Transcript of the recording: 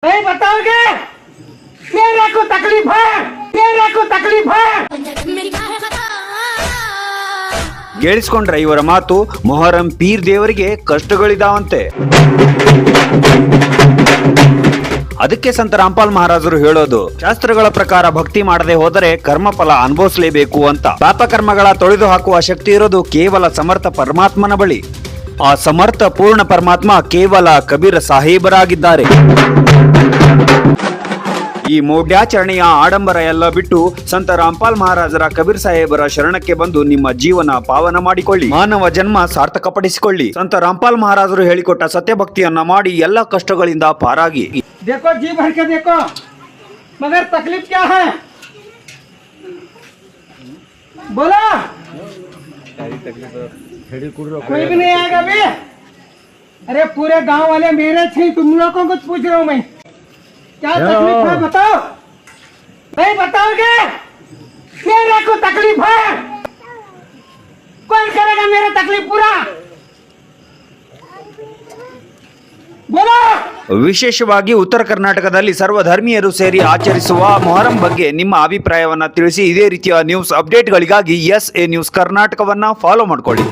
नहीं बताओगे? मेरे को तकलीफ है, मेरे को तकलीफ है। ಕೇಳಿಸ್ಕೊಂಡ್ರ ಇವರ ಮಾತು? ಮೊಹರಂ ಪೀರ್ ದೇವರಿಗೆ ಕಷ್ಟಗಳಿದಾವಂತೆ. ಅದಕ್ಕೆ ಸಂತ ರಾಮ್ಪಾಲ್ ಮಹಾರಾಜರು ಹೇಳೋದು, ಶಾಸ್ತ್ರಗಳ ಪ್ರಕಾರ ಭಕ್ತಿ ಮಾಡದೆ ಹೋದರೆ ಕರ್ಮಫಲ ಅನುಭವಿಸಲೇಬೇಕು ಅಂತ. ಪಾಪಕರ್ಮಗಳ ತೊಳೆದು ಹಾಕುವ ಶಕ್ತಿ ಇರೋದು ಕೇವಲ ಸಮರ್ಥ ಪರಮಾತ್ಮನ ಬಳಿ. ಆ ಸಮರ್ಥ ಪೂರ್ಣ ಪರಮಾತ್ಮ ಕೇವಲ ಕಬೀರ ಸಾಹೇಬರಾಗಿದ್ದಾರೆ. ಈ ಮೌಢ್ಯಾಚರಣೆಯ ಆಡಂಬರ ಎಲ್ಲ ಬಿಟ್ಟು ಸಂತ ರಾಮ್ಪಾಲ್ ಮಹಾರಾಜರ ಕಬೀರ್ ಸಾಹೇಬರ ಶರಣಕ್ಕೆ ಬಂದು ನಿಮ್ಮ ಜೀವನ ಪಾವನ ಮಾಡಿಕೊಳ್ಳಿ, ಮಾನವ ಜನ್ಮ ಸಾರ್ಥಕಪಡಿಸಿಕೊಳ್ಳಿ. ಸಂತ ರಾಮ್ಪಾಲ್ ಮಹಾರಾಜರು ಹೇಳಿಕೊಟ್ಟ ಸತ್ಯಭಕ್ತಿಯನ್ನ ಮಾಡಿ ಎಲ್ಲ ಕಷ್ಟಗಳಿಂದ ಪಾರಾಗಿ. देखो जी भर के देखो, मगर तकलीफ क्या है बोलो? कोई भी नहीं आएगा अभी। अरे पूरे गांव वाले मेरे थे, तुम लोगों को पूछ रहा हूँ मैं, क्या तकलीफ है बताओ? नहीं बताओगे? मेरे को तकलीफ है, कौन करेगा मेरा तकलीफ पूरा? बोलो। ವಿಶೇಷವಾಗಿ ಉತ್ತರ ಕರ್ನಾಟಕದಲ್ಲಿ ಸರ್ವಧರ್ಮೀಯರು ಸೇರಿ ಆಚರಿಸುವ ಮೊಹರಂ ಬಗ್ಗೆ ನಿಮ್ಮ ಅಭಿಪ್ರಾಯವನ್ನ ತಿಳಿಸಿ. ಇದೇ ರೀತಿಯ ನ್ಯೂಸ್ ಅಪ್ಡೇಟ್ಗಳಿಗಾಗಿ ಎಸ್ ಎ ನ್ಯೂಸ್ ಕರ್ನಾಟಕವನ್ನ ಫಾಲೋ ಮಾಡ್ಕೊಳ್ಳಿ.